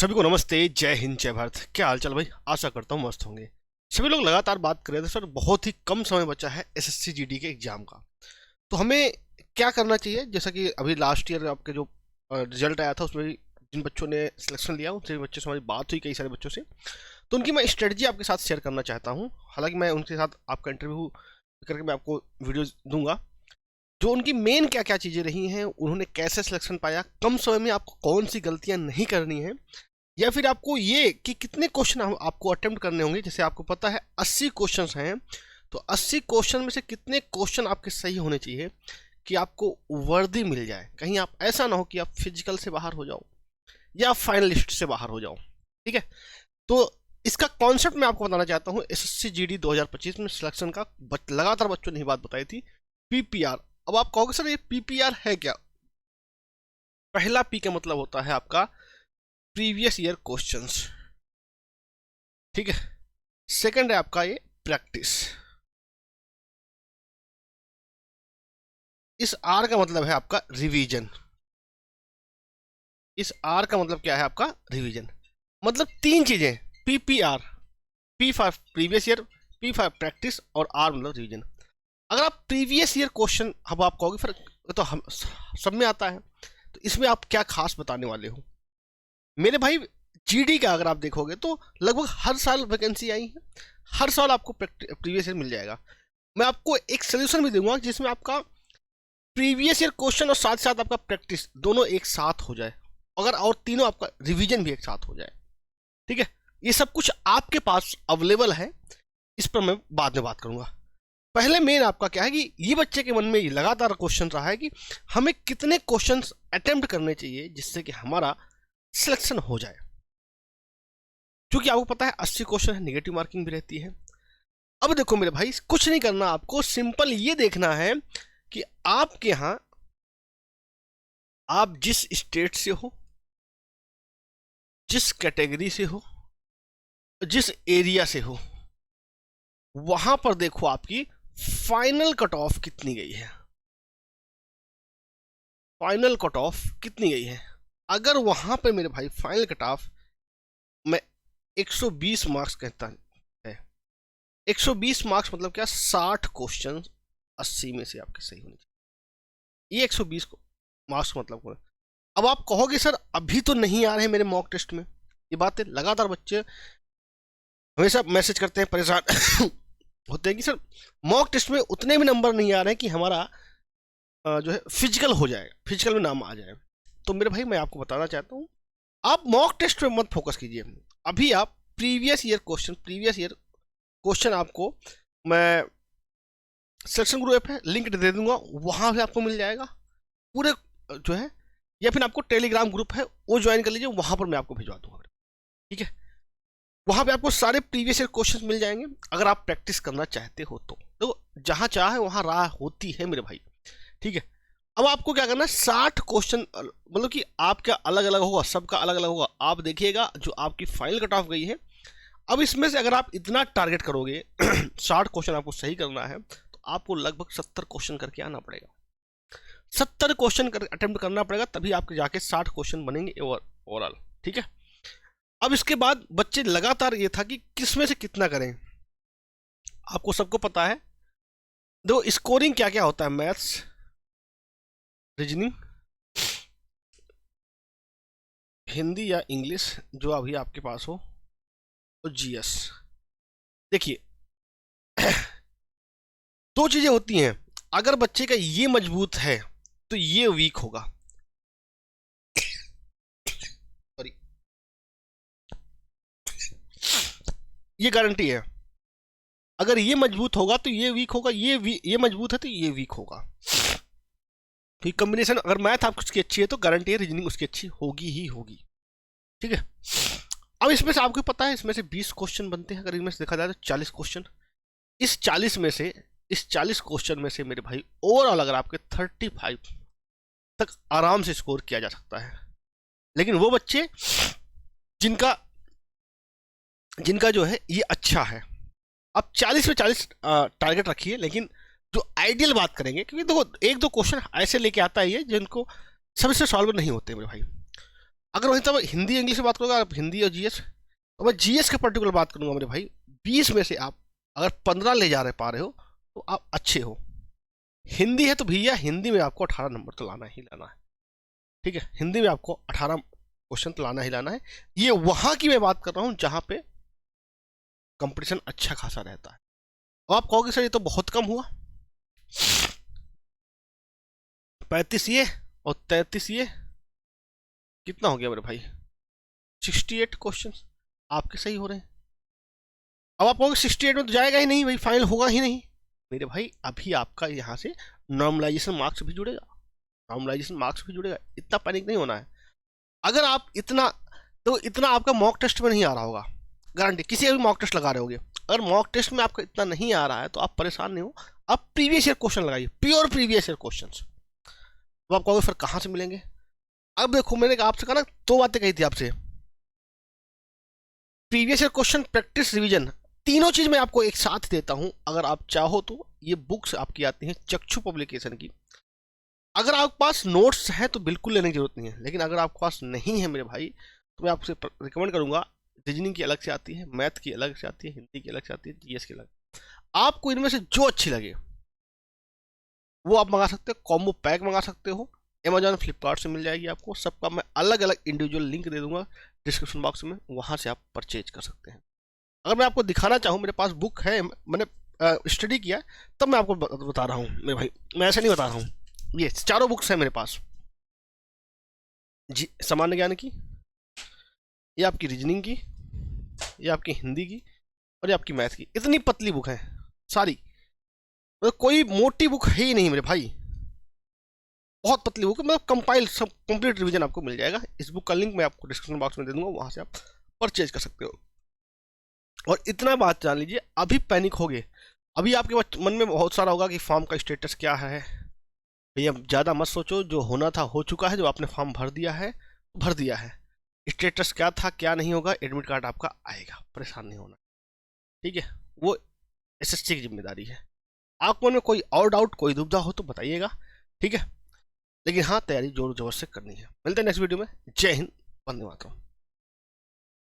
सभी को नमस्ते, जय हिंद, जय भारत। क्या हाल चाल भाई? आशा करता हूँ मस्त होंगे। सभी लोग लगातार बात कर रहे थे सर, बहुत ही कम समय बचा है एसएससी जीडी के एग्जाम का। तो हमें क्या करना चाहिए? जैसा कि अभी लास्ट ईयर आपके जो रिजल्ट आया था उसमें भी जिन बच्चों ने सिलेक्शन लिया उनसे बच्चों से हमारी बात हुई, कई सारे बच्चों से। तो उनकी मैं स्ट्रेटजी आपके साथ शेयर करना चाहता हूँ। हालांकि मैं उनके साथ आपका इंटरव्यू करके मैं आपको वीडियो दूंगा, जो उनकी मेन क्या क्या चीज़ें रही हैं, उन्होंने कैसे सिलेक्शन पाया, कम समय में आपको कौन सी गलतियां नहीं करनी है, या फिर आपको ये कि कितने क्वेश्चन आपको अटेम्प्ट करने होंगे। जैसे आपको पता है 80 क्वेश्चंस हैं, तो 80 क्वेश्चन में से कितने क्वेश्चन आपके सही होने चाहिए कि आपको वर्दी मिल जाए। कहीं आप ऐसा ना हो कि आप फिजिकल से बाहर हो जाओ या फाइनलिस्ट से बाहर हो जाओ। ठीक है, तो इसका कॉन्सेप्ट मैं आपको बताना चाहता हूँ। एसएससी जीडी 2025 में सिलेक्शन का लगातार बच्चों ने ही बात बताई थी, पीपीआर। अब आप कहोगे सर ये पीपीआर है क्या? पहला पी का मतलब होता है आपका प्रीवियस ईयर क्वेश्चंस, ठीक है। सेकंड है आपका ये प्रैक्टिस। इस आर का मतलब है आपका रिवीजन। इस आर का मतलब क्या है आपका? रिवीजन। मतलब तीन चीजें, PPR, P for previous year, P for practice और आर मतलब रिवीजन। अगर आप प्रीवियस ईयर क्वेश्चन, अब आप कहोगे फिर तो हम सब में आता है, तो इसमें आप क्या खास बताने वाले हो मेरे भाई? जीडी का अगर आप देखोगे तो लगभग हर साल वैकेंसी आई है, हर साल आपको प्रीवियस ईयर मिल जाएगा। मैं आपको एक सोल्यूशन भी दूंगा जिसमें आपका प्रीवियस ईयर क्वेश्चन और साथ साथ आपका प्रैक्टिस दोनों एक साथ हो जाए, अगर और तीनों आपका रिवीजन भी एक साथ हो जाए। ठीक है, ये सब कुछ आपके पास अवेलेबल है, इस पर मैं बाद में बात करूंगा। पहले मेन आपका क्या है कि ये बच्चे के मन में लगातार क्वेश्चन रहा है कि हमें कितने क्वेश्चंस अटेम्प्ट करने चाहिए जिससे कि हमारा सिलेक्शन हो जाए। क्योंकि आपको पता है 80 क्वेश्चन है, नेगेटिव मार्किंग भी रहती है। अब देखो मेरे भाई, कुछ नहीं करना, आपको सिंपल ये देखना है कि आपके यहां आप जिस स्टेट से हो, जिस कैटेगरी से हो, जिस एरिया से हो, वहां पर देखो आपकी फाइनल कट ऑफ कितनी गई है। फाइनल कट ऑफ कितनी गई है? अगर वहां पे मेरे भाई फाइनल कट ऑफ मैं 120 मार्क्स कहता है, 120 मार्क्स मतलब क्या? 60 क्वेश्चन 80 में से आपके सही होने चाहिए। ये 120 मार्क्स मतलब। अब आप कहोगे सर अभी तो नहीं आ रहे मेरे मॉक टेस्ट में। ये बातें लगातार बच्चे हमेशा मैसेज करते हैं, परेशान होते हैं कि सर मॉक टेस्ट में उतने भी नंबर नहीं आ रहे हैं कि हमारा जो है फिजिकल हो जाए, फिजिकल में नाम आ जाए। तो मेरे भाई मैं आपको बताना चाहता हूँ, आप मॉक टेस्ट पे मत फोकस कीजिए। अभी आप प्रीवियस ईयर क्वेश्चन आपको मैं सिलेक्शन ग्रुप ऐप है, लिंक दे दूंगा, वहां से आपको मिल जाएगा पूरे जो है, या फिर आपको टेलीग्राम ग्रुप है वो ज्वाइन कर लीजिए, वहां पर मैं आपको भिजवा दूंगा। ठीक है, वहां पे आपको सारे प्रीवियस ईयर क्वेश्चन मिल जाएंगे अगर आप प्रैक्टिस करना चाहते हो तो। जहां चाहे वहां राह होती है मेरे भाई। ठीक है, अब आपको क्या करना है, 60 क्वेश्चन मतलब कि आपका अलग अलग होगा, सबका अलग अलग होगा। आप देखिएगा जो आपकी फाइनल कट ऑफ गई है, अब इसमें से अगर आप इतना टारगेट करोगे 60 क्वेश्चन आपको सही करना है, तो आपको लगभग 70 क्वेश्चन करके आना पड़ेगा। 70 क्वेश्चन अटेम्प्ट करना पड़ेगा, तभी आपके जाके 60 क्वेश्चन बनेंगे ओवरऑल। ठीक है, अब इसके बाद बच्चे लगातार ये था कि किसमें से कितना करें। आपको सबको पता है, देखो स्कोरिंग क्या क्या होता है, मैथ्स, रीजनिंग, हिंदी या इंग्लिश जो अभी आपके पास हो, तो जीएस। देखिए दो चीजें होती हैं, अगर बच्चे का ये मजबूत है तो ये वीक होगा। सॉरी, ये गारंटी है। अगर ये मजबूत होगा तो ये वीक होगा, ये मजबूत है तो ये वीक होगा। तो कॉम्बिनेशन, अगर मैथ आपकी उसकी अच्छी है तो गारंटी है रीजनिंग उसकी अच्छी होगी ही होगी। ठीक है, अब इसमें से आपको पता है इसमें से 20 क्वेश्चन बनते हैं, अगर इनमें से देखा जाए तो 40 क्वेश्चन। इस 40 क्वेश्चन में से मेरे भाई ओवरऑल अगर आपके 35 तक आराम से स्कोर किया जा सकता है। लेकिन वो बच्चे जिनका जो है ये अच्छा है, आप 40 में 40 टारगेट रखिए। लेकिन जो आइडियल बात करेंगे, क्योंकि देखो एक दो क्वेश्चन ऐसे लेके आता है ये जिनको सबसे सॉल्व नहीं होते मेरे भाई। अगर वहीं तब हिंदी इंग्लिश में बात करूँगा, आप हिंदी और जीएस, तो मैं जीएस का पर्टिकुलर बात करूँगा मेरे भाई। 20 में से आप अगर 15 ले जा पा रहे हो तो आप अच्छे हो। हिंदी है तो भैया हिंदी में आपको 18 नंबर तो लाना ही लाना है, ठीक है। हिंदी में आपको 18 क्वेश्चन तो लाना ही लाना है। ये वहां की मैं बात कर रहा हूं जहां पे कंपटीशन अच्छा खासा रहता है। अब आप कहोगे सर ये तो बहुत कम हुआ, 35 ये और 33 ये, कितना हो गया मेरे भाई? 68 क्वेश्चन आपके सही हो रहे हैं। अब आप कहोगे 68 में तो जाएगा ही नहीं भाई, फाइनल होगा ही नहीं। मेरे भाई अभी आपका यहाँ से नॉर्मलाइजेशन मार्क्स भी जुड़ेगा, नॉर्मलाइजेशन मार्क्स भी जुड़ेगा, इतना पैनिक नहीं होना है। अगर आप इतना तो इतना आपका मॉक टेस्ट में नहीं आ रहा होगा, गारंटी। किसी भी मॉक टेस्ट लगा रहे होगे, अगर मॉक टेस्ट में आपका इतना नहीं आ रहा है तो आप परेशान नहीं हो, आप प्रीवियस ईयर क्वेश्चन लगाइए, प्योर प्रीवियस ईयर क्वेश्चन। तो आप कहोगे फिर कहाँ से मिलेंगे? अब देखो मैंने आपसे कहा ना, 2 बातें कही थी आपसे, previous year question, practice, revision, तीनों चीज मैं आपको एक साथ देता हूं। अगर आप चाहो तो ये बुक्स आपकी आती हैं चक्षु पब्लिकेशन की, अगर आपके पास नोट्स है तो बिल्कुल लेने की जरूरत नहीं है। लेकिन अगर आपके पास नहीं है मेरे भाई, तो मैं आपसे रिकमेंड करूंगा, रीजनिंग की अलग से आती है, मैथ की अलग से आती है, हिंदी की अलग से आती है, जीएस की अलग। आपको इनमें से जो अच्छी लगे वो आप मंगा सकते हो, कॉम्बो पैक मंगा सकते हो, अमेजॉन फ्लिपकार्ट से मिल जाएगी आपको। सबका मैं अलग अलग इंडिविजुअल लिंक दे दूंगा डिस्क्रिप्शन बॉक्स में, वहां से आप परचेज कर सकते हैं। अगर मैं आपको दिखाना चाहूँ, मेरे पास बुक है, मैंने स्टडी किया है, तब मैं आपको बता रहा हूँ मेरे भाई, मैं ऐसे नहीं बता रहा हूँ। ये चारों बुक्स हैं मेरे पास जी, सामान्य ज्ञान की, ये आपकी रीजनिंग की, ये आपकी हिंदी की, और ये आपकी मैथ की। इतनी पतली बुक है सारी, मतलब कोई मोटी बुक है ही नहीं मेरे भाई, बहुत पतली बुक है। मतलब कंपाइल सब कंप्लीट रिवीजन आपको मिल जाएगा। इस बुक का लिंक मैं आपको डिस्क्रिप्शन बॉक्स में दे दूंगा, वहां से आप परचेज कर सकते हो। और इतना बात जान लीजिए, अभी पैनिक हो गए, अभी आपके मन में बहुत सारा होगा कि फॉर्म का स्टेटस क्या है। भैया ज़्यादा मत सोचो, जो होना था हो चुका है, जो आपने फॉर्म भर दिया है भर दिया है। स्टेटस क्या था क्या नहीं होगा, एडमिट कार्ड आपका आएगा, परेशान नहीं होना, ठीक है। वो एसएससी की जिम्मेदारी है। आपको मन में कोई और डाउट, कोई दुविधा हो तो बताइएगा, ठीक है। लेकिन हाँ, तैयारी जोर जबर से करनी है। मिलते हैं नेक्स्ट वीडियो में। जय हिंद, वंदे मातरम।